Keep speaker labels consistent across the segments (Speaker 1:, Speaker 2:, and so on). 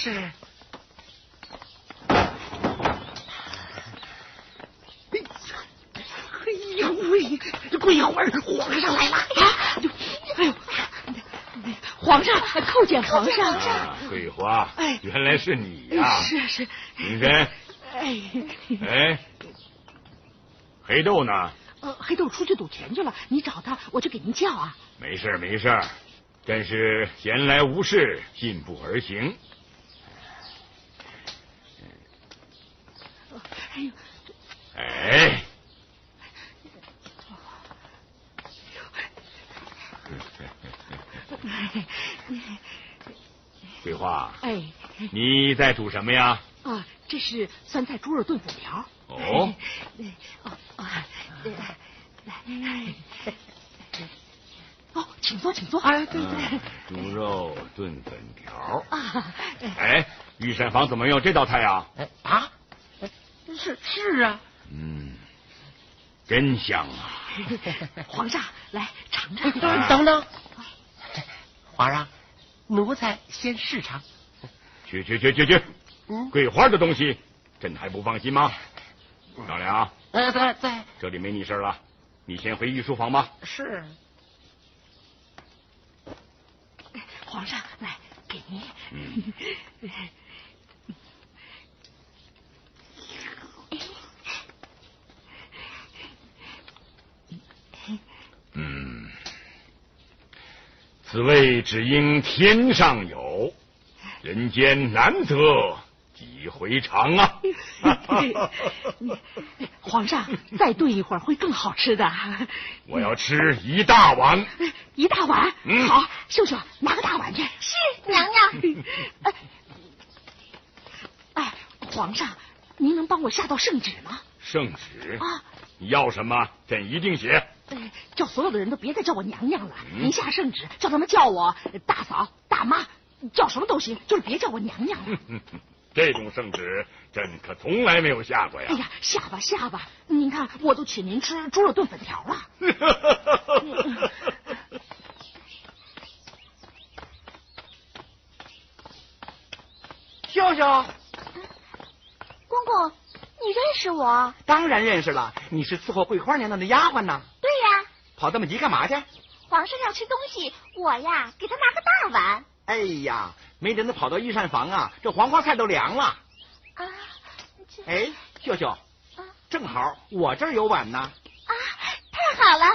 Speaker 1: 是。
Speaker 2: 哎呦喂！过一会儿皇上来了啊！哎呦，皇上叩见皇上。
Speaker 3: 桂花，哎，原来是你呀！
Speaker 2: 是。
Speaker 3: 明身。哎，黑豆呢？
Speaker 2: 黑豆出去赌钱去了，你找他，我就给您叫啊。
Speaker 3: 没事，真是闲来无事，进步而行。哎。桂花，你在煮什么呀？
Speaker 2: 这是酸菜猪肉炖粉条。
Speaker 3: 哦。
Speaker 2: 请坐。对。
Speaker 3: 猪肉炖粉条啊。哎，御膳房怎么用这道菜呀？
Speaker 1: 是啊。
Speaker 3: 真香啊！
Speaker 2: 皇上，来尝尝。
Speaker 1: 等，皇上，奴才先试尝。
Speaker 3: 去！桂花的东西，朕还不放心吗？老梁，
Speaker 1: 在。
Speaker 3: 这里没你事了，你先回御书房吧。
Speaker 1: 是。
Speaker 2: 皇上，来给您。
Speaker 3: 此味只应天上有，人间难得几回尝啊！
Speaker 2: 皇上，再炖一会儿会更好吃的。
Speaker 3: 我要吃一大碗。
Speaker 2: 一大碗？好，秀秀拿个大碗去。
Speaker 4: 是，娘娘。
Speaker 2: 皇上，您能帮我下道圣旨吗？
Speaker 3: 圣旨啊？你要什么，朕一定写。
Speaker 2: 叫所有的人都别再叫我娘娘了。您下圣旨，叫他们叫我大嫂、大妈，叫什么都行，就是别叫我娘娘了。
Speaker 3: 这种圣旨，朕可从来没有下过呀。
Speaker 2: 哎呀，下吧！您看，我都请您吃猪肉炖粉条了。
Speaker 1: 秀秀，
Speaker 4: 公公，你认识我？
Speaker 1: 当然认识了，你是伺候桂花娘娘的丫鬟呢。
Speaker 4: 对呀。
Speaker 1: 跑这么急干嘛去？
Speaker 4: 皇上要吃东西，我呀给他拿个大碗。
Speaker 1: 哎呀，没人都跑到御膳房啊，这黄花菜都凉了。哎，秀秀，正好我这儿有碗呢。
Speaker 4: 太好了。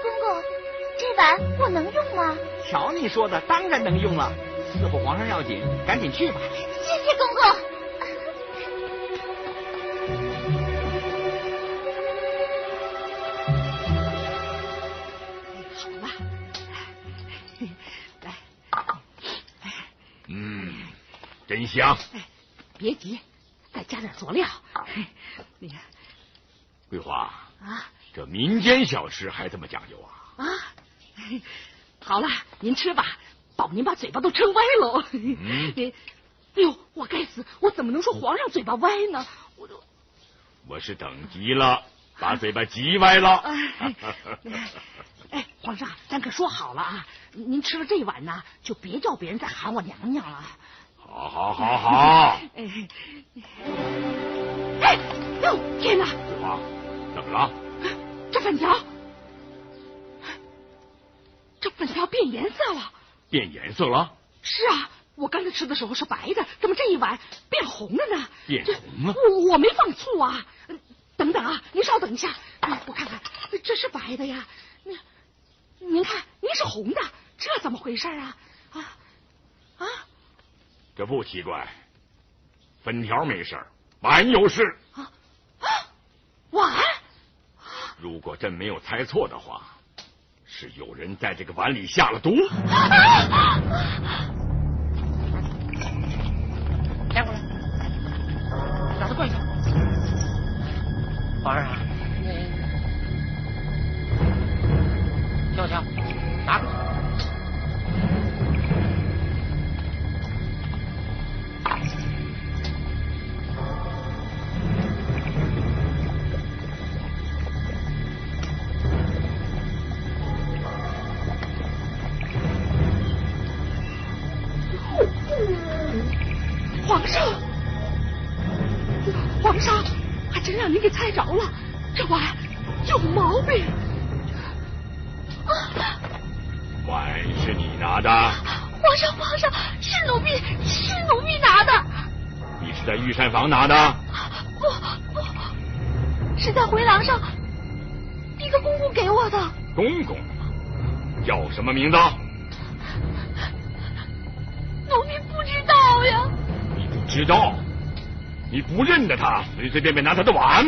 Speaker 4: 公公，这碗我能用吗？
Speaker 1: 瞧你说的，当然能用了。伺候皇上要紧，赶紧去吧。
Speaker 4: 谢谢公公。
Speaker 3: 真香！
Speaker 2: 别急，再加点佐料。你看，
Speaker 3: 桂花这民间小吃还这么讲究啊？
Speaker 2: 好了，您吃吧，保您把嘴巴都撑歪喽。哎呦，我该死，我怎么能说皇上嘴巴歪呢？
Speaker 3: 我是等急了，把嘴巴急歪了。
Speaker 2: 皇上，咱可说好了啊，您吃了这碗呢，就别叫别人再喊我娘娘了。
Speaker 3: 好。
Speaker 2: 哎呦，天哪！
Speaker 3: 桂花，怎么了？
Speaker 2: 这粉条变颜色了。
Speaker 3: 变颜色了？
Speaker 2: 是啊，我刚才吃的时候是白的，怎么这一碗变红了呢？
Speaker 3: 变红了？
Speaker 2: 我没放醋啊！等等啊，您稍等一下，我看看，这是白的呀。您看，您是红的，这怎么回事啊？
Speaker 3: 这不奇怪，粉条没事，碗有事。
Speaker 2: 碗？
Speaker 3: 如果朕没有猜错的话，是有人在这个碗里下了毒。
Speaker 1: 来过来，让他跪下。皇上，秀秀，拿过去。
Speaker 2: 让您给猜着了，这碗有毛病。
Speaker 3: 碗是你拿的？
Speaker 4: 皇上，是奴婢拿的。
Speaker 3: 你是在御膳房拿的？
Speaker 4: 不，是在回廊上一个公公给我的。
Speaker 3: 公公叫什么名字？
Speaker 4: 奴婢不知道呀。
Speaker 3: 你不知道？你不认得他，随随便便拿他的碗？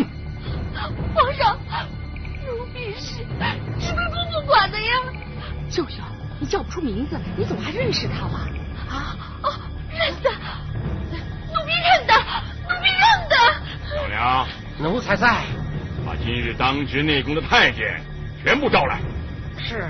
Speaker 4: 皇上，奴婢是公公管的呀。
Speaker 2: 舅舅，你叫不出名字，你怎么还认识他了？啊？
Speaker 4: 认得，奴婢认得。
Speaker 3: 老娘，
Speaker 1: 奴才在。
Speaker 3: 把今日当值内宫的太监全部招来。
Speaker 1: 是。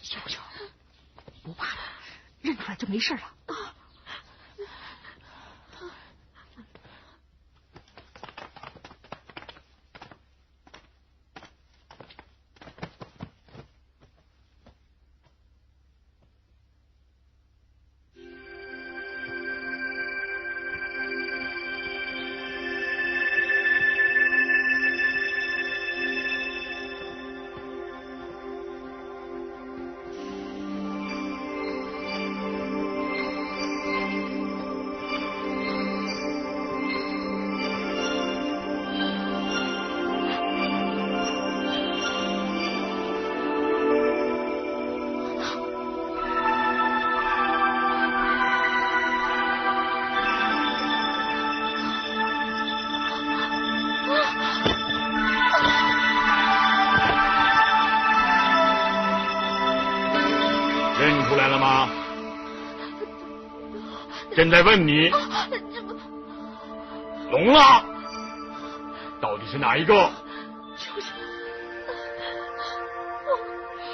Speaker 2: 舅舅，不怕了，认出来就没事了。
Speaker 3: 认出来了吗？朕在问你，聋了？到底是哪一个？
Speaker 4: 就是皇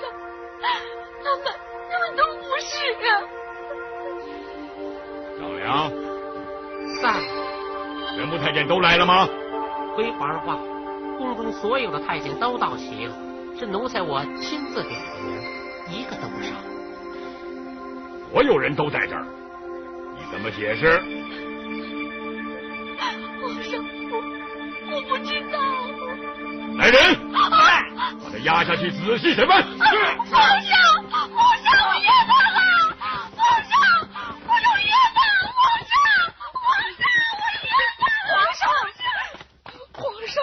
Speaker 4: 上，他们都不是啊。
Speaker 3: 张良
Speaker 1: 在。
Speaker 3: 全部太监都来了吗？
Speaker 5: 回皇话，宫中所有的太监都到齐了，是奴才我亲自点的名，一个都不少。
Speaker 3: 所有人都在这儿，你怎么解释？
Speaker 4: 皇上，我不知道。
Speaker 3: 来人，把他押下去仔细审问。
Speaker 4: 皇上，我冤枉了！皇上，我有冤枉！
Speaker 2: 皇上，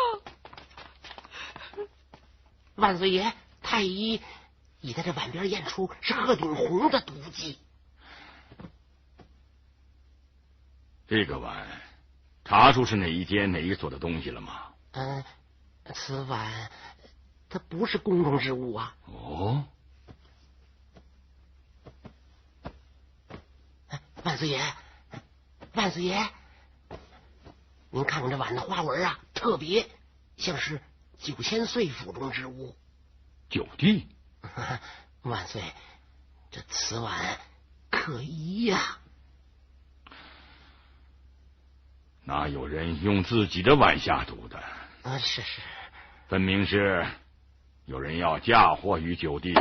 Speaker 5: 万岁爷，太医已在这碗边验出是鹤顶红的毒剂。
Speaker 3: 这个碗查出是哪一间哪一所的东西了吗？
Speaker 5: 此碗它不是宫中之物啊。
Speaker 3: 哦，
Speaker 5: 万岁爷，您看看这碗的花纹啊，特别像是9000岁府中之物。
Speaker 3: 九弟，
Speaker 5: 万岁，这此碗可疑呀。
Speaker 3: 哪有人用自己的碗下毒的？
Speaker 5: 是，
Speaker 3: 分明是有人要嫁祸于九弟。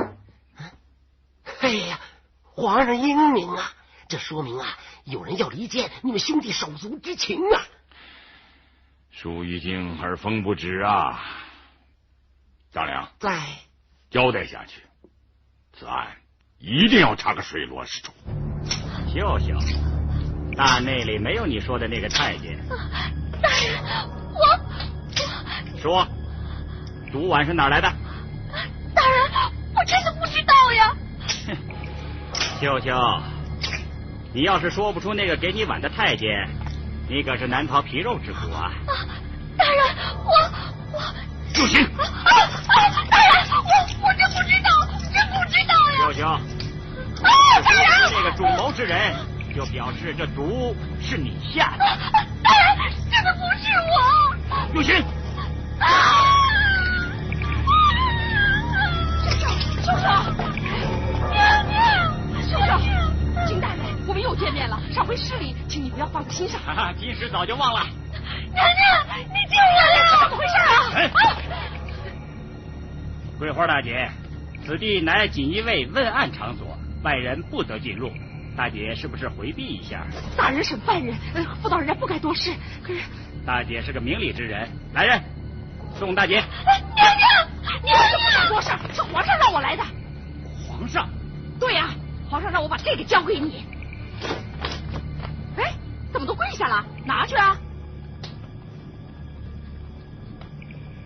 Speaker 5: 哎呀，皇上英明啊！这说明啊，有人要离间你们兄弟手足之情啊！
Speaker 3: 树欲静而风不止啊！张良
Speaker 5: 在，
Speaker 3: 交代下去，此案一定要查个水落石出。
Speaker 6: 秀秀，大内里没有你说的那个太监。
Speaker 4: 大人，我
Speaker 6: 说，毒碗是哪儿来的？
Speaker 4: 大人，我真的不知道呀。
Speaker 6: 秀秀，你要是说不出那个给你碗的太监，你可是难逃皮肉之苦啊！
Speaker 4: 大人，我
Speaker 3: 就行。
Speaker 4: 大人，我真不知道呀。
Speaker 6: 秀秀，
Speaker 4: 大人，
Speaker 6: 那个主谋之人，就表示这毒是你下的。
Speaker 4: 大人，真的不是我。
Speaker 3: 有心。
Speaker 2: 秀秀，娘娘，秀秀，又见面了，上回失礼，请你不要放在心上。
Speaker 6: 今时早就忘了。
Speaker 4: 娘娘，你救我呀！
Speaker 2: 怎么回事啊？
Speaker 6: 桂花大姐，此地乃锦衣卫问案场所，外人不得进入。大姐是不是回避一下？
Speaker 2: 大人审犯人，妇道人家不该多事。可是
Speaker 6: 大姐是个明理之人，来人，送大姐。
Speaker 4: 娘娘，娘娘，
Speaker 2: 不敢多事，是皇上让我来的。
Speaker 6: 皇上？
Speaker 2: 对呀，皇上让我把这个交给你。哎，怎么都跪下了？拿去啊！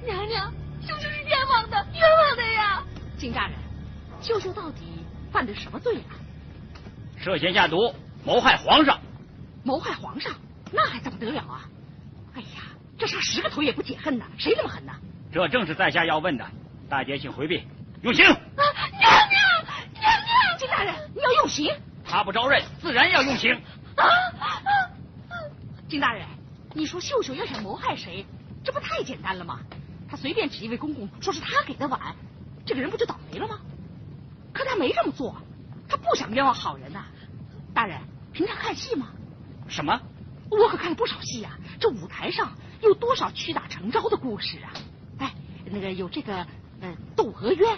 Speaker 4: 娘娘，秀秀是冤枉的，冤枉的呀！
Speaker 2: 金大人，秀秀到底犯的什么罪啊？
Speaker 6: 涉嫌下毒，谋害皇上。
Speaker 2: 谋害皇上，那还怎么得了啊？哎呀，这杀10个头也不解恨呐，谁这么狠呐？
Speaker 6: 这正是在下要问的，大姐请回避，用刑。
Speaker 4: 娘娘，娘娘，
Speaker 2: 金大人，你要用刑。
Speaker 6: 他不招认，自然要用刑。
Speaker 2: 金大人，你说秀秀要想谋害谁，这不太简单了吗？他随便指一位公公，说是他给的碗，这个人不就倒霉了吗？可他没这么做，他不想冤枉好人呐。大人，平常看戏吗？
Speaker 6: 什么？
Speaker 2: 我可看了不少戏啊，这舞台上有多少屈打成招的故事啊！哎，那个有这个窦娥冤，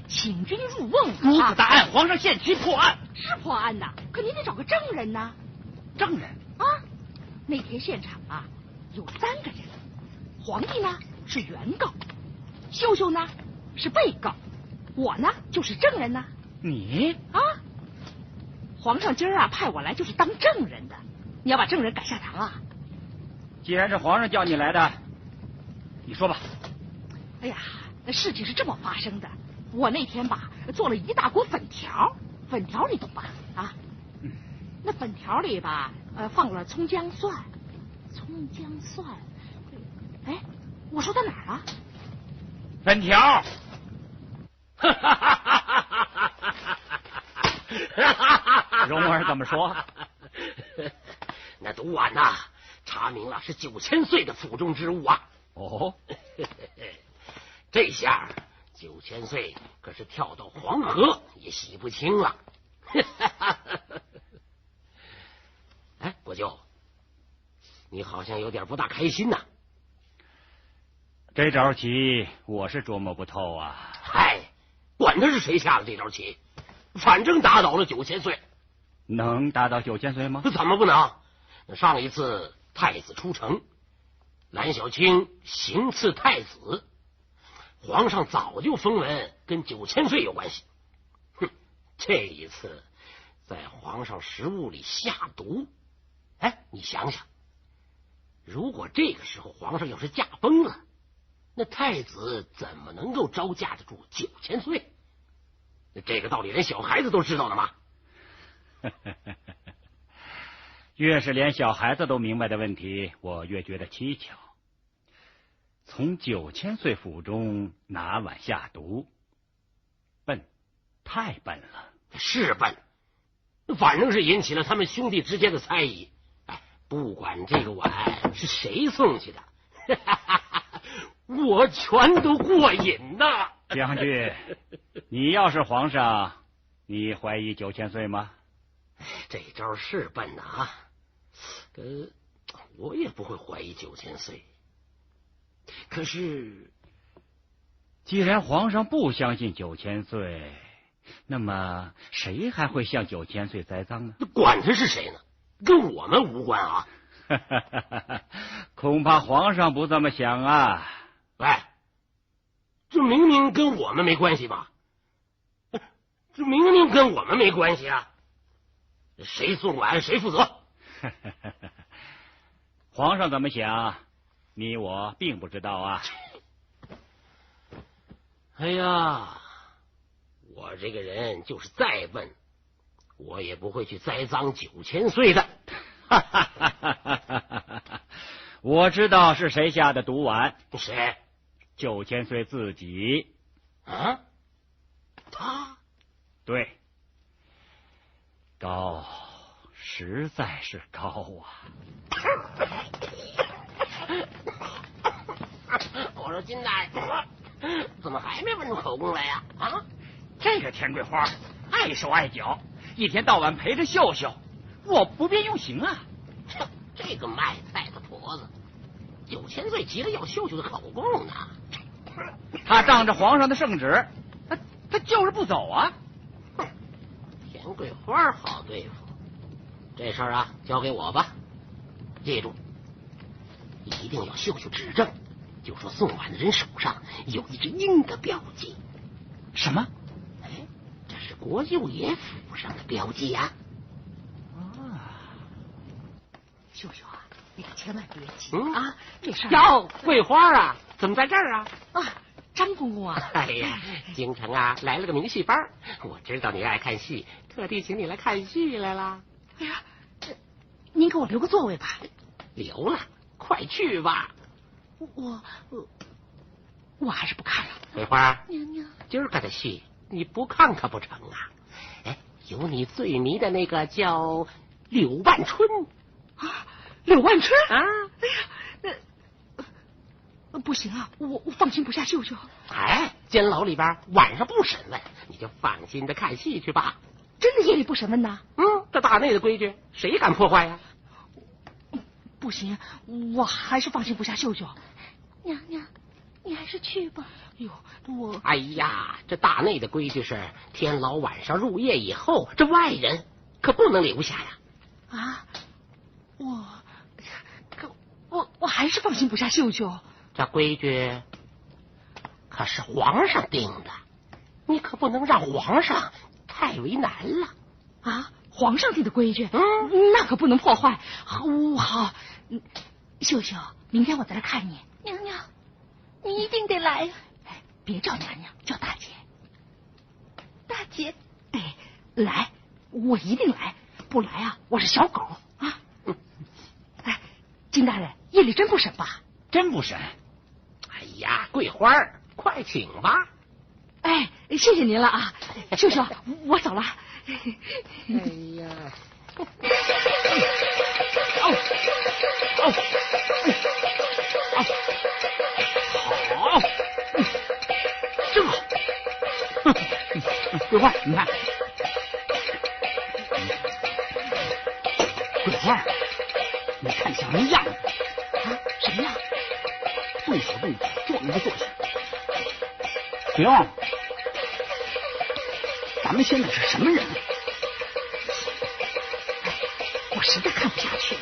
Speaker 2: 请君入瓮，
Speaker 6: 如此大案，皇上限期破案。
Speaker 2: 是破案呐，可您得找个证人呐。
Speaker 6: 证人
Speaker 2: 啊，那天现场啊有3个人，皇帝呢是原告，秀秀呢是被告，我呢就是证人呐。
Speaker 6: 你
Speaker 2: 啊，皇上今儿啊派我来就是当证人的，你要把证人赶下堂啊？
Speaker 6: 既然是皇上叫你来的，你说吧。
Speaker 2: 哎呀，事情是这么发生的，我那天吧做了一大锅粉条，粉条你懂吧？啊，那粉条里吧放了葱姜蒜，哎，我说到哪儿了？
Speaker 6: 粉条。蓉儿怎么说？
Speaker 5: 那毒碗呐，查明了是9000岁的府中之物啊。
Speaker 6: 哦，
Speaker 5: 这下9000岁可是跳到黄河也洗不清了。哎，国舅，你好像有点不大开心呐。
Speaker 6: 这招棋我是琢磨不透啊。
Speaker 5: 嗨，管他是谁下的这招棋，反正打倒了9000岁。
Speaker 6: 能打倒9000岁吗？
Speaker 5: 怎么不能？上一次太子出城，蓝小青行刺太子，皇上早就封文跟9000岁有关系。哼，这一次在皇上食物里下毒，哎，你想想，如果这个时候皇上要是驾崩了，那太子怎么能够招架得住9000岁？这个道理连小孩子都知道了吗？
Speaker 6: 越是连小孩子都明白的问题，我越觉得蹊跷。从9000岁府中拿碗下毒，笨，太笨了。
Speaker 5: 是笨，反正是引起了他们兄弟之间的猜疑。哎，不管这个碗是谁送去的，我全都过瘾呐。
Speaker 6: 将军，你要是皇上，你怀疑9000岁吗？
Speaker 5: 这招是笨的啊，我也不会怀疑9000岁。可是，
Speaker 6: 既然皇上不相信9000岁，那么谁还会向9000岁栽赃呢？
Speaker 5: 管他是谁呢，跟我们无关啊。
Speaker 6: 恐怕皇上不这么想啊。
Speaker 5: 喂，这明明跟我们没关系吧？这明明跟我们没关系啊！谁送碗谁负责。
Speaker 6: 皇上怎么想，你我并不知道啊。
Speaker 5: 哎呀，我这个人就是再笨，我也不会去栽赃9000岁的。
Speaker 6: 我知道是谁下的毒丸。
Speaker 5: 谁
Speaker 6: ？9000岁自己。
Speaker 5: 啊？他？
Speaker 6: 对，高，实在是高啊！
Speaker 5: 我说金大人，怎么还没问出口供来呀？啊，
Speaker 6: 这个田桂花碍手碍脚，一天到晚陪着秀秀，我不便用刑啊。
Speaker 5: 这个卖菜的婆子，9000岁急了要秀秀的口供呢。
Speaker 6: 他仗着皇上的圣旨，他就是不走啊。
Speaker 5: 田桂花好对付，这事儿啊交给我吧。记住，一定要秀秀指证，就说送碗的人手上有一只鹰的标记。
Speaker 6: 什么？
Speaker 5: 哎，这是国舅爷府上的标记呀。
Speaker 2: 秀秀啊，你可千万别急
Speaker 5: 啊！
Speaker 2: 这事儿
Speaker 5: 哟，桂花啊，怎么在这儿啊？
Speaker 2: 张公公啊！
Speaker 5: 哎呀，京城啊来了个名戏班，我知道你爱看戏，特地请你来看戏来了。
Speaker 2: 哎呀，您给我留个座位吧。
Speaker 5: 留了，快去吧。
Speaker 2: 我还是不看了。
Speaker 5: 桂花，
Speaker 4: 娘娘，
Speaker 5: 今儿个的戏你不看可不成啊！哎，有你最迷的那个叫柳万春
Speaker 2: 啊，柳万春
Speaker 5: 啊！
Speaker 2: 哎呀，不行啊，我放心不下秀秀。
Speaker 5: 哎，监牢里边晚上不审问，你就放心的看戏去吧。
Speaker 2: 真的夜里不审问呐？
Speaker 5: 这大内的规矩，谁敢破坏呀？
Speaker 2: 不行，我还是放心不下秀秀。
Speaker 4: 娘娘，你还是去吧。
Speaker 2: 哟，我……
Speaker 5: 哎呀，这大内的规矩是，天牢晚上入夜以后，这外人可不能留下呀。
Speaker 2: 啊，我还是放心不下秀秀。
Speaker 5: 这规矩可是皇上定的，你可不能让皇上太为难了
Speaker 2: 啊！皇上定的规矩，那可不能破坏。好，秀秀，明天我再来看你。
Speaker 4: 娘娘，你一定得来呀！
Speaker 2: 别叫娘娘，叫大姐。
Speaker 4: 大姐，
Speaker 2: 哎，来，我一定来，不来啊，我是小狗啊。哎，金大人，夜里真不审吧？
Speaker 6: 真不审。
Speaker 5: 哎呀，桂花，快请吧。
Speaker 2: 哎，谢谢您了啊，秀秀，我走了。
Speaker 5: 哎呀，
Speaker 6: 好，正好。桂花，你看，桂花，你看像什么样子
Speaker 2: 啊？什么样？
Speaker 6: 动手动脚，坐一个坐下。别忘了，咱们现在是什么人？
Speaker 2: 我实在看不下去了。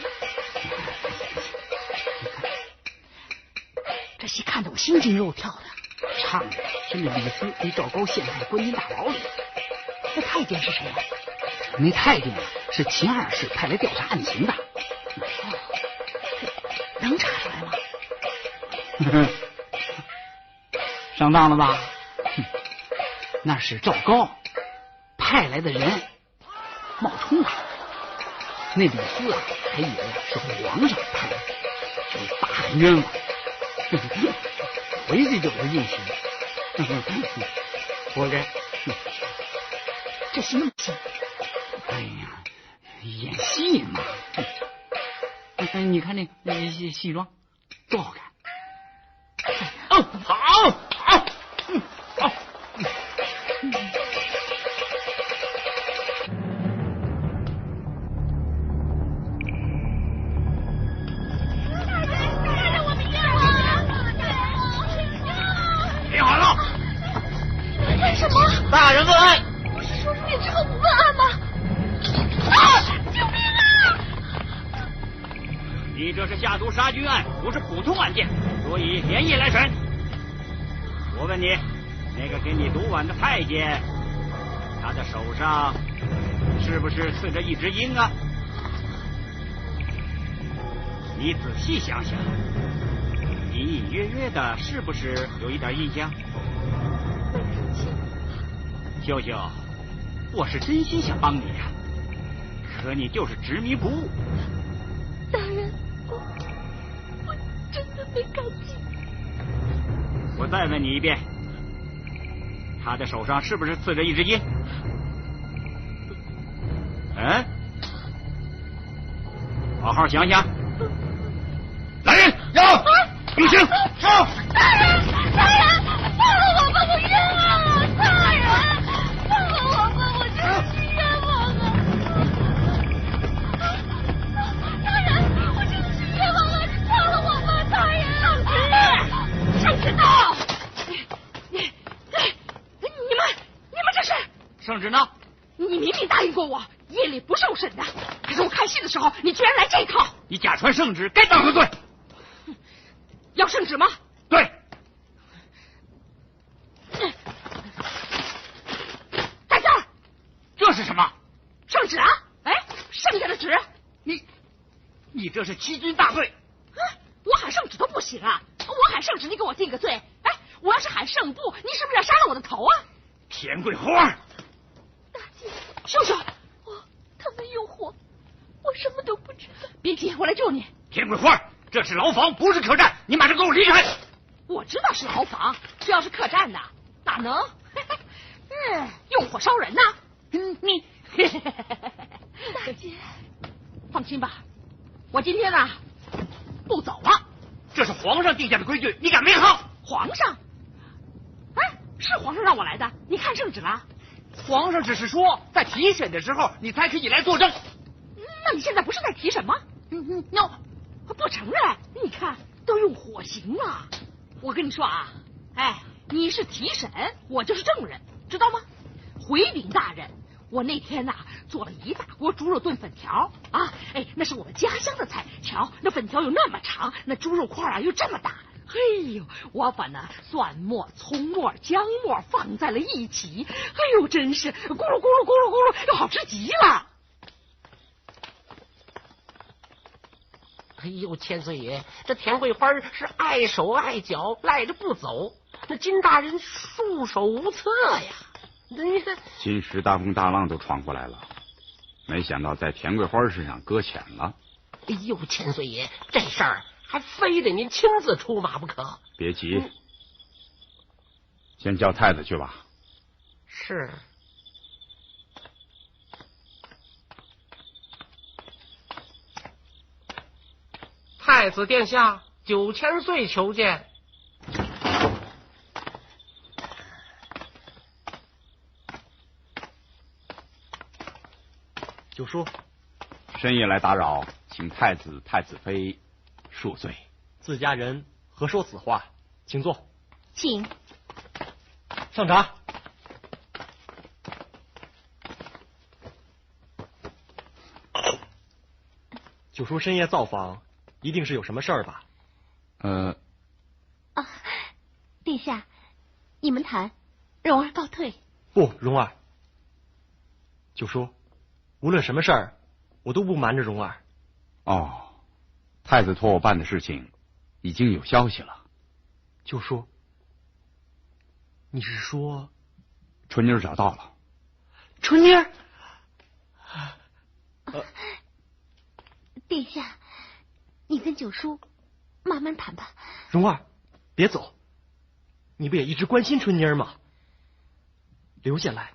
Speaker 2: 这戏看得我心惊肉跳的。
Speaker 6: 唱的是那李斯被赵高陷害关进大牢里。
Speaker 2: 那太监是谁呀？
Speaker 6: 那太监是秦二世派来调查案情的。
Speaker 2: 能查出来吗？
Speaker 6: 上当了吧？那是赵高派来的人冒充他。那李斯啊，还以为是皇上派来的，就是大喊冤枉。回去就有印象。活着，
Speaker 2: 这戏那么戏？
Speaker 6: 哎呀，演戏嘛。你看那戏装多好看。哦，好，好，好。别喊了！
Speaker 4: 为什么？
Speaker 6: 大人问案。
Speaker 4: 不是说入夜之后不问案吗？啊！救命啊！
Speaker 6: 你这是下毒杀君案，不是普通案件，所以连夜来审。我问你，那个给你毒碗的太监，他的手上是不是刺着一只鹰啊？你仔细想想，隐隐约约的，是不是有一点印象？秀秀，我是真心想帮你呀，可你就是执迷不悟。
Speaker 4: 大人，我真的没看清。
Speaker 6: 我再问你一遍，他的手上是不是刺着一只鹰？嗯，好好想想。来人，有请。上。
Speaker 4: 大人，放了我吧，我冤枉啊！大人，放了我吧，我就是冤枉啊！
Speaker 7: 旨呢？
Speaker 2: 你明明答应过我夜里不受审的，可是我看戏的时候，你居然来这一套！
Speaker 7: 你假传圣旨，该当何罪？
Speaker 2: 要圣旨吗？
Speaker 7: 对。
Speaker 2: 在这儿。
Speaker 7: 这是什么？
Speaker 2: 圣旨啊！哎，剩下的纸。
Speaker 7: 你这是欺君大罪！
Speaker 2: 我喊圣旨都不行啊！我喊圣旨，你给我定个罪。哎，我要是喊圣部，你是不是要杀了我的头啊？
Speaker 3: 田桂花，
Speaker 4: 大姐，
Speaker 2: 秀秀，
Speaker 4: 他们有火，我什么都不知道。
Speaker 2: 别急，我来救你。
Speaker 3: 田桂花，这是牢房，不是客栈，你马上给我离开！
Speaker 2: 我知道是牢房，这要是客栈呢，哪能？用火烧人呢？你，
Speaker 4: 大姐，
Speaker 2: 放心吧，我今天呢不走了。
Speaker 3: 这是皇上定下的规矩，你敢违抗？
Speaker 2: 皇上？哎，是皇上让我来的。你看圣旨了？
Speaker 7: 皇上只是说，在提审的时候你才可以来作证。
Speaker 2: 那你现在不是在提审吗？no，不承认。你看，都用火刑了。我跟你说啊，哎，你是提审，我就是证人，知道吗？回禀大人，我那天呐做了一大锅猪肉炖粉条啊，哎，那是我们家乡的菜。瞧，那粉条有那么长，那猪肉块啊又这么大。哎呦，我把那蒜末、葱末、姜末放在了一起，哎呦，真是咕噜咕噜咕噜咕噜，又好吃极了。
Speaker 5: 哎呦，千岁爷，这田桂花是碍手碍脚，赖着不走，那金大人束手无策呀。你看，
Speaker 8: 金石大风大浪都闯过来了，没想到在田桂花身上搁浅了。
Speaker 5: 哎呦，千岁爷，这事儿还非得您亲自出马不可。
Speaker 8: 别急，先叫太子去吧。
Speaker 5: 是。太子殿下，9000岁求见。
Speaker 9: 九叔，
Speaker 8: 深夜来打扰，请太子太子妃恕罪。
Speaker 9: 自家人何说此话？请坐。
Speaker 4: 请
Speaker 9: 上茶。九叔深夜造访，一定是有什么事儿吧？
Speaker 4: 殿下，你们谈，蓉儿告退。
Speaker 9: 不，蓉儿，九叔，无论什么事儿，我都不瞒着蓉儿。
Speaker 8: 哦，太子托我办的事情已经有消息了。
Speaker 9: 九叔，你是说
Speaker 8: 春妮儿找到了？
Speaker 9: 春妮儿？
Speaker 4: 殿下，你跟九叔慢慢谈吧。
Speaker 9: 蓉儿，别走，你不也一直关心春妮儿吗？留下来。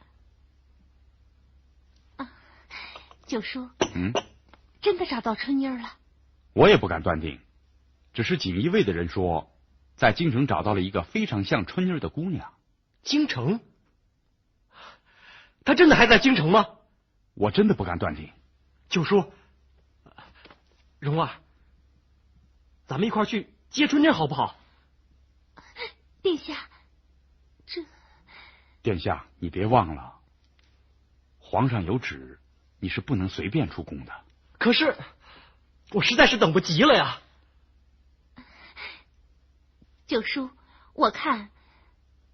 Speaker 4: 九叔，真的找到春妮儿了？
Speaker 8: 我也不敢断定，只是锦衣卫的人说，在京城找到了一个非常像春妮儿的姑娘。
Speaker 9: 京城？她真的还在京城吗？
Speaker 8: 我真的不敢断定。
Speaker 9: 九叔，蓉儿，咱们一块儿去接春妮儿好不好？
Speaker 4: 殿下，
Speaker 8: 殿下，你别忘了，皇上有旨，你是不能随便出宫的。
Speaker 9: 可是我实在是等不及了呀。
Speaker 4: 九叔，我看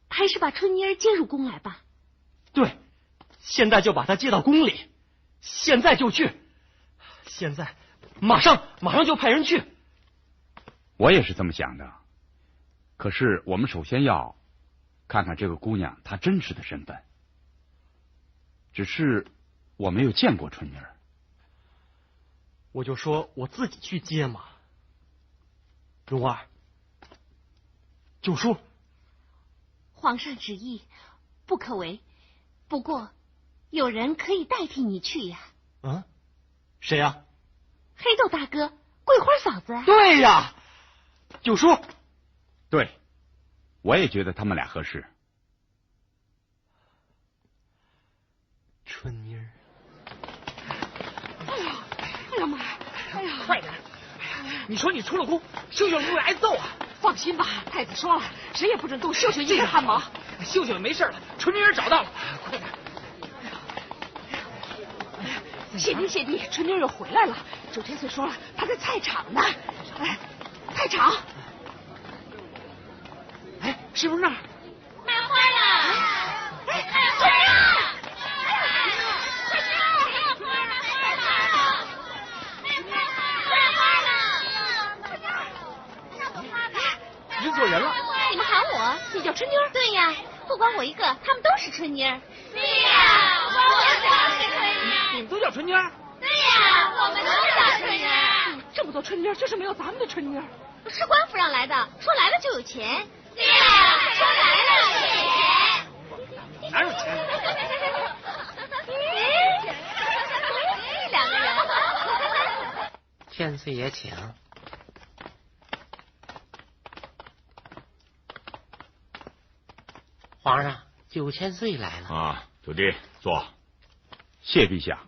Speaker 4: 还是把春妮儿接入宫来吧。
Speaker 9: 对，现在就把她接到宫里，现在就去，现在马上就派人去。
Speaker 8: 我也是这么想的，可是我们首先要看看这个姑娘她真实的身份。只是我没有见过春妮儿。
Speaker 9: 我就说我自己去接嘛。蓉儿，九叔，
Speaker 4: 皇上旨意不可违，不过有人可以代替你去呀。
Speaker 9: 谁呀？
Speaker 4: 黑豆大哥，桂花嫂子。
Speaker 9: 对呀，九叔。
Speaker 8: 对，我也觉得他们俩合适。
Speaker 9: 春妮儿。
Speaker 2: 哎呀妈呀！哎呀，
Speaker 7: 快点！你说你出了宫，秀秀会不会挨揍啊？
Speaker 2: 放心吧，太子说了，谁也不准动秀秀一根汗毛。
Speaker 7: 秀秀没事了，春妮儿找到了，快点！
Speaker 2: 谢帝，春妮又回来了。9千岁说了，他在菜场呢。哎，菜场。
Speaker 7: 哎，是不是那儿？
Speaker 4: 卖花了！哎，春妮！
Speaker 7: 认错人了！
Speaker 4: 你们喊我，
Speaker 2: 你叫春妮儿？
Speaker 4: 对呀，不光我一个，他们都是春妮儿。
Speaker 10: 对呀，我就是春妮儿。
Speaker 7: 你们都叫春妮儿？
Speaker 10: 对呀，我们都叫春妮儿。
Speaker 2: 这么多春妮儿，就是没有咱们的春妮儿。
Speaker 4: 是官府让来的，说来了就有钱。
Speaker 10: 对呀，说来了就有钱。
Speaker 7: 哪有钱？
Speaker 4: 两个人。
Speaker 5: 千岁爷请。皇上，9千岁来了
Speaker 3: 啊！九弟，坐。
Speaker 8: 谢陛下。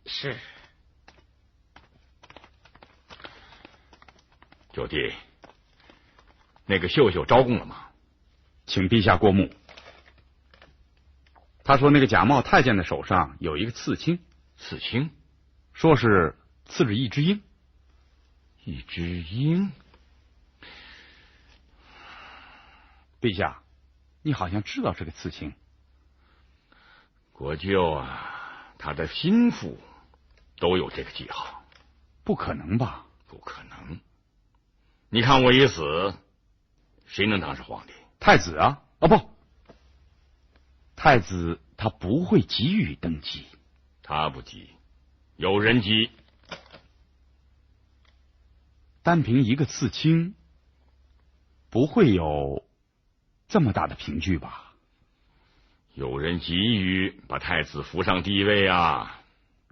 Speaker 5: 是。
Speaker 3: 九弟，那个秀秀招供了吗？
Speaker 8: 请陛下过目。他说那个假冒太监的手上有一个刺青。
Speaker 3: 刺青？
Speaker 8: 说是刺着一只鹰。
Speaker 3: 一只鹰？
Speaker 8: 陛下，你好像知道这个刺青。
Speaker 3: 国舅啊，他的心腹都有这个记号。
Speaker 8: 不可能吧？
Speaker 3: 不可能。你看我一死，谁能当上皇帝？
Speaker 8: 太子啊！哦不，太子他不会急于登基。
Speaker 3: 他不急，有人急。
Speaker 8: 单凭一个刺青，不会有这么大的凭据吧？
Speaker 3: 有人急于把太子扶上帝位啊！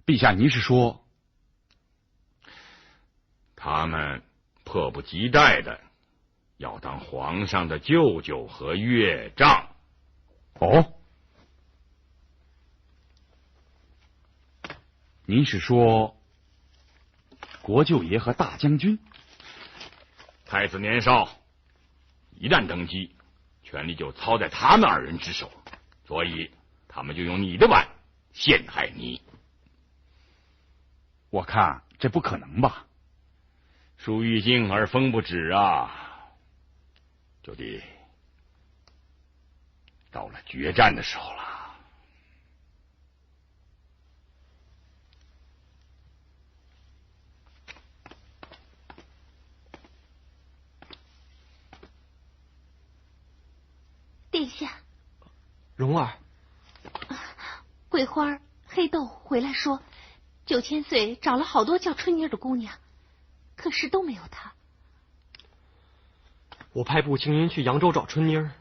Speaker 8: 陛下，您是说
Speaker 3: 他们迫不及待的要当皇上的舅舅和岳丈？
Speaker 8: 哦，您是说国舅爷和大将军？
Speaker 3: 太子年少，一旦登基，权力就操在他们2人之手，所以他们就用你的碗陷害你。
Speaker 8: 我看这不可能吧？
Speaker 3: 树欲静而风不止啊！九弟，到了决战的时候了。
Speaker 4: 殿下，
Speaker 9: 蓉儿，
Speaker 4: 桂花、黑豆回来说，9千岁找了好多叫春妮儿的姑娘，可是都没有她。
Speaker 9: 我派步青云去扬州找春妮儿，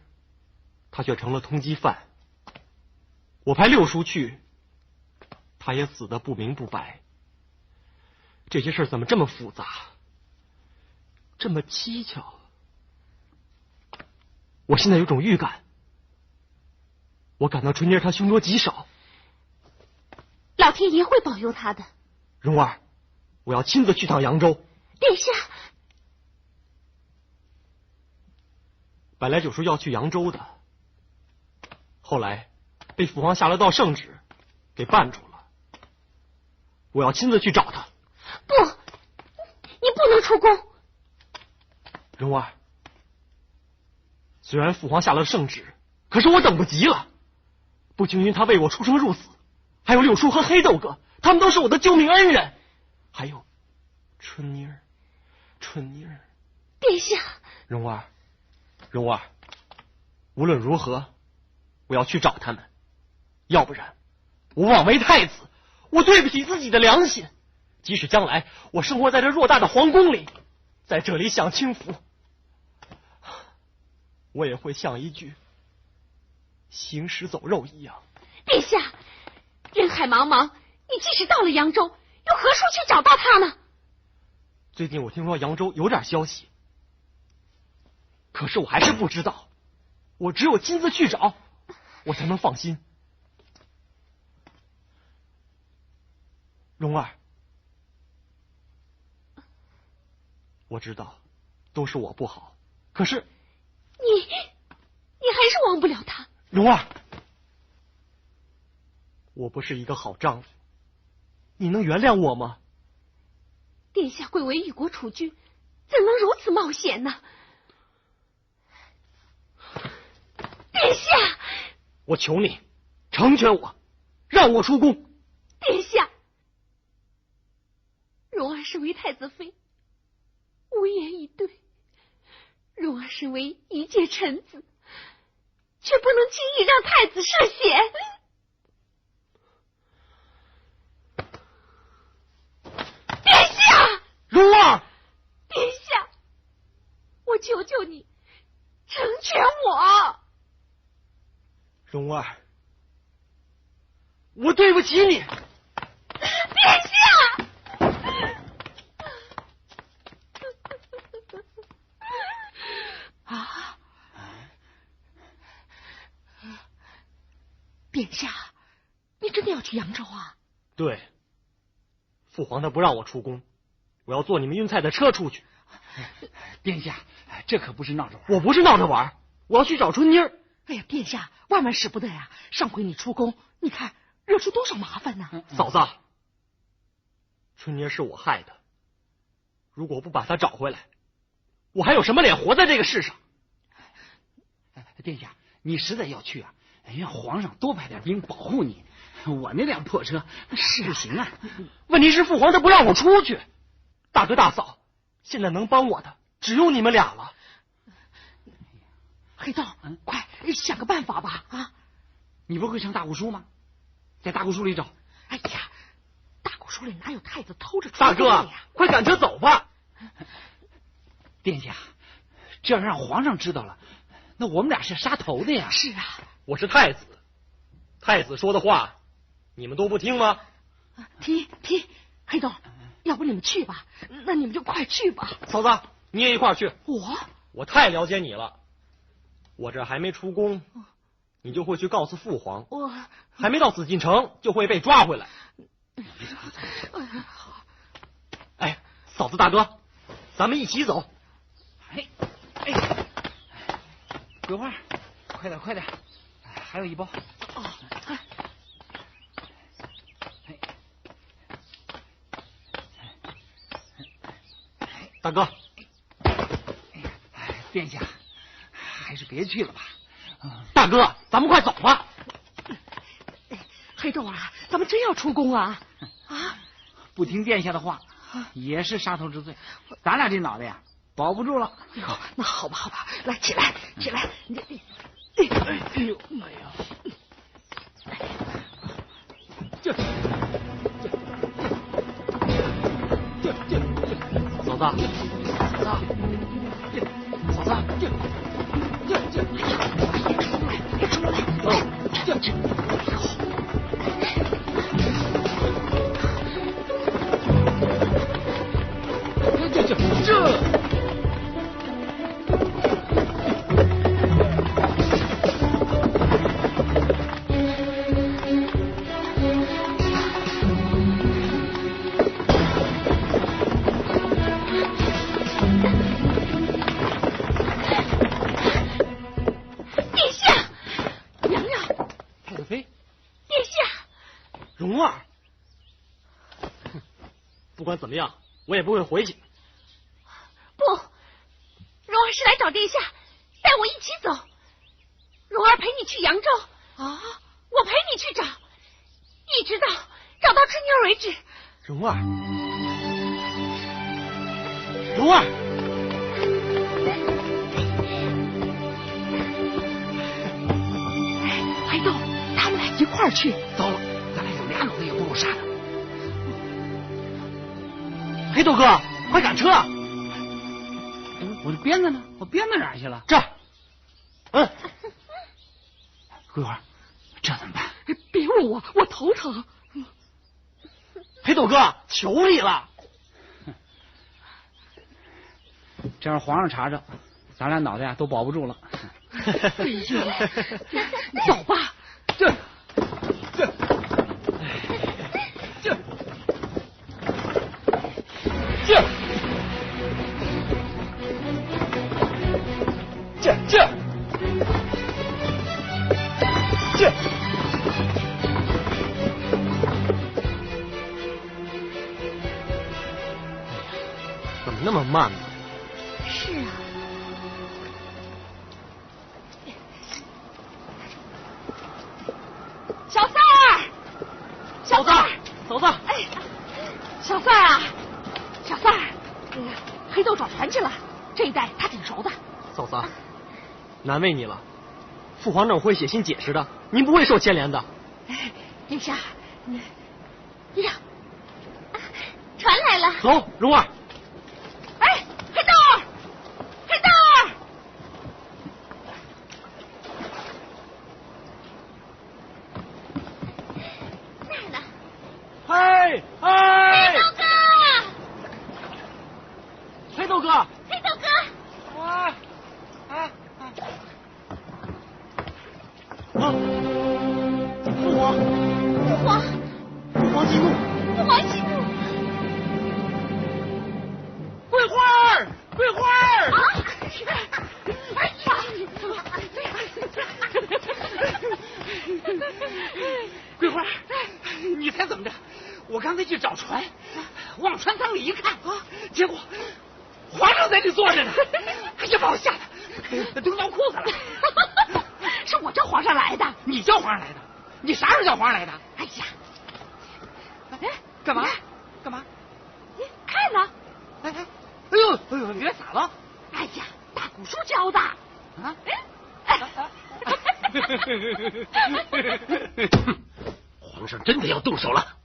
Speaker 9: 她却成了通缉犯。我派六叔去，他也死得不明不白。这些事怎么这么复杂，这么蹊跷？我现在有种预感，我感到春妮儿她凶多吉少。
Speaker 4: 老天爷会保佑她的。
Speaker 9: 蓉儿，我要亲自去趟扬州。
Speaker 4: 殿下，
Speaker 9: 本来九叔要去扬州的，后来被父皇下了道圣旨，给办住了。我要亲自去找他。
Speaker 4: 不，你不能出宫。
Speaker 9: 蓉儿，虽然父皇下了圣旨，可是我等不及了。步青云他为我出生入死，还有六叔和黑豆哥，他们都是我的救命恩人。还有春妮儿，春妮儿。
Speaker 4: 殿下，
Speaker 9: 蓉儿，蓉儿，无论如何，我要去找他们，要不然我枉为太子，我对不起自己的良心。即使将来我生活在这偌大的皇宫里，在这里享清福，我也会像一具行尸走肉一样。
Speaker 4: 殿下，人海茫茫，你即使到了扬州，又何处去找到他呢？
Speaker 9: 最近我听说扬州有点消息，可是我还是不知道，我只有亲自去找，我才能放心。蓉儿，我知道都是我不好，可是
Speaker 4: 你还是忘不了他。
Speaker 9: 蓉儿，我不是一个好丈夫，你能原谅我吗？
Speaker 4: 殿下贵为一国储君，怎能如此冒险呢？殿下，
Speaker 9: 我求你成全我，让我出宫。
Speaker 4: 殿下，蓉儿身为太子妃，无言以对。蓉儿身为一介臣子，却不能轻易让太子涉险。殿下，
Speaker 9: 蓉儿，
Speaker 4: 殿下，我求求你，成全我。
Speaker 9: 蓉儿，我对不起你。
Speaker 4: 殿下，啊，殿下，你真的要去扬州啊？
Speaker 9: 对，父皇他不让我出宫，我要坐你们运菜的车出去。
Speaker 7: 殿下，这可不是闹着玩。
Speaker 9: 我不是闹着玩，我要去找春妮儿。
Speaker 2: 哎呀，殿下，万万使不得呀！上回你出宫，你看惹出多少麻烦呢？
Speaker 9: 嫂子，春妮儿是我害的，如果不把她找回来，我还有什么脸活在这个世上？
Speaker 7: 殿下，你实在要去啊，让皇上多派点兵保护你。我那辆破车是不行啊。
Speaker 9: 问题是父皇他不让我出去。大哥大嫂，现在能帮我的只有你们俩了。
Speaker 2: 黑豆，快想个办法吧！啊，
Speaker 7: 你不会上大古书吗？在大古书里找。
Speaker 2: 哎呀，大古书里哪有太子偷着出
Speaker 9: 大哥，快赶车走吧！
Speaker 7: 殿下，这要让皇上知道了，那我们俩是杀头的呀！
Speaker 2: 是啊，
Speaker 9: 我是太子，太子说的话，你们都不听吗？
Speaker 2: 听，黑豆，要不你们去吧？那你们就快去吧。
Speaker 9: 嫂子，你也一块儿去。
Speaker 2: 我
Speaker 9: 太了解你了。我这还没出宫，你就会去告诉父皇。
Speaker 2: 我
Speaker 9: 还没到紫禁城，就会被抓回来。哎，嫂子大哥，咱们一起走。
Speaker 7: 桂花，快点，还有一包。
Speaker 9: 大哥，
Speaker 7: 殿下。还是别去了吧，
Speaker 9: 大哥，咱们快走吧。
Speaker 2: 黑豆啊，咱们真要出宫啊！啊，
Speaker 7: 不听殿下的话，也是杀头之罪。咱俩这脑袋呀，保不住了。
Speaker 2: 哎呦，那好吧，来，起来！
Speaker 7: 哎呦，
Speaker 9: 嫂子，
Speaker 2: 别出来！
Speaker 9: 蓉儿，不管怎么样，我也不会回去。
Speaker 4: 不，蓉儿是来找殿下，带我一起走。蓉儿陪你去扬州啊，我陪你去找，一直到找到春妮儿为止。
Speaker 9: 蓉儿，蓉儿，
Speaker 2: 黑豆，他们俩一块儿去。
Speaker 7: 糟了，咱俩有俩脑袋也不够杀的。
Speaker 9: 黑豆哥，快赶车！
Speaker 7: 我的鞭子呢？我鞭子哪儿去了？
Speaker 9: 这儿。
Speaker 7: 桂花，这怎么办？
Speaker 2: 别问我，我头疼。
Speaker 9: 黑豆哥，求你了！
Speaker 7: 这让皇上查着，咱俩脑袋都保不住了。
Speaker 2: 哎呦，走吧。
Speaker 7: 这。
Speaker 9: 这怎么那么慢呢？
Speaker 2: 是啊。小三儿，小三儿，
Speaker 9: 嫂子，
Speaker 2: 哎，小三儿啊，小三儿，黑豆找船去了，这一带他挺熟的。
Speaker 9: 嫂子，难为你了。父皇正会写信解释的，您不会受牵连的。
Speaker 2: 哎，殿下，你让，
Speaker 4: 船来了。
Speaker 9: 走，蓉儿。
Speaker 2: 哎，黑豆，黑豆。
Speaker 4: 那儿呢。
Speaker 9: 嗨嗨，
Speaker 4: 黑豆哥，
Speaker 9: 黑豆哥，
Speaker 4: 黑豆哥，
Speaker 9: 啊！父皇，
Speaker 4: 父皇，
Speaker 9: 父皇息怒，
Speaker 4: 父皇息怒。
Speaker 9: 桂花儿，桂花儿！
Speaker 4: 啊！哎呀！
Speaker 7: 桂花，你猜怎么着？我刚才去找船，往船舱里一看啊，结果皇上在这坐着呢，哎呀，把我吓得都尿裤子了。
Speaker 2: 是我叫皇上来的。
Speaker 7: 你叫皇上来的？你啥时候叫皇上来的？
Speaker 2: 哎呀，
Speaker 7: 哎，干嘛？干嘛？
Speaker 2: 你看呢？
Speaker 7: 哎，哎呦，你这咋了？
Speaker 2: 哎呀，大古叔教的。
Speaker 7: 啊？
Speaker 5: 皇上真的要动手了。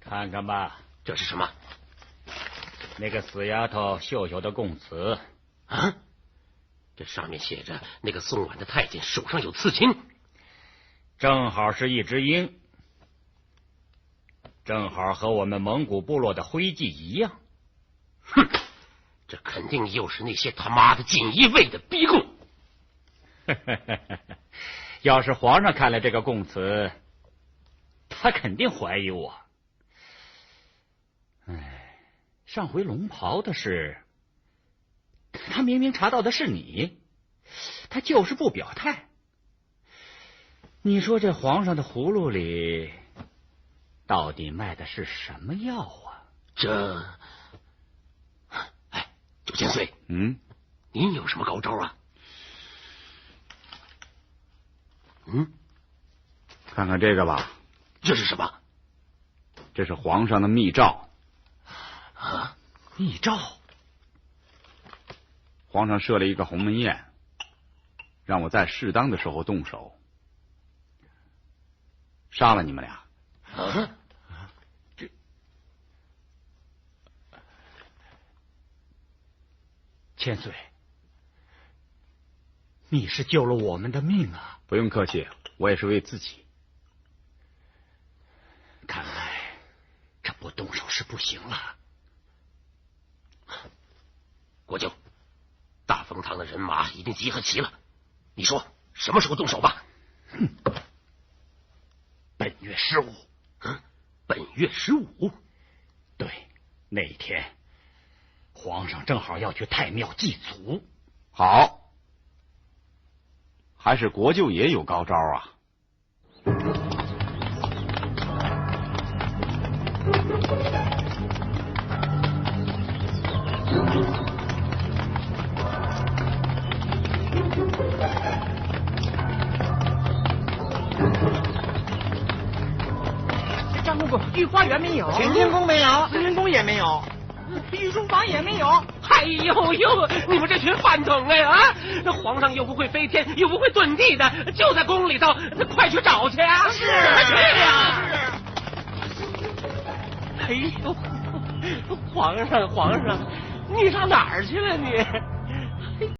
Speaker 6: 看看吧，
Speaker 5: 这是什么？
Speaker 6: 那个死丫头秀秀的供词
Speaker 5: 啊！这上面写着那个送碗的太监手上有刺青，
Speaker 6: 正好是一只鹰，正好和我们蒙古部落的徽记一样。
Speaker 5: 哼，这肯定又是那些他妈的锦衣卫的逼供。
Speaker 6: 要是皇上看了这个供词，他肯定怀疑我。哎，上回龙袍的事，他明明查到的是你，他就是不表态。你说这皇上的葫芦里到底卖的是什么药啊？
Speaker 5: 这，哎，9千岁，您有什么高招啊？
Speaker 8: 看看这个吧。
Speaker 5: 这是什么？
Speaker 8: 这是皇上的密诏。
Speaker 5: 啊，
Speaker 6: 密诏？
Speaker 8: 皇上设了一个鸿门宴，让我在适当的时候动手，杀了你们俩。
Speaker 5: 啊？
Speaker 6: 这千岁，你是救了我们的命啊！
Speaker 8: 不用客气，我也是为自己。
Speaker 6: 看来这不动手是不行了。
Speaker 5: 国舅，大风堂的人马已经集合齐了，你说什么时候动手吧？
Speaker 6: 本月15。
Speaker 5: 本月15？
Speaker 6: 对，那一天皇上正好要去太庙祭祖。
Speaker 8: 好，还是国舅爷有高招啊！
Speaker 7: 张公公，御花园没有，
Speaker 1: 乾清宫没有，慈宁宫也没有，
Speaker 7: 御书房也没有。哎呦呦，你们这群饭桶哎啊！那皇上又不会飞天，又不会遁地的，就在宫里头，快去找去啊！
Speaker 1: 是
Speaker 7: 啊！哎呦，皇上，你上哪儿去了你？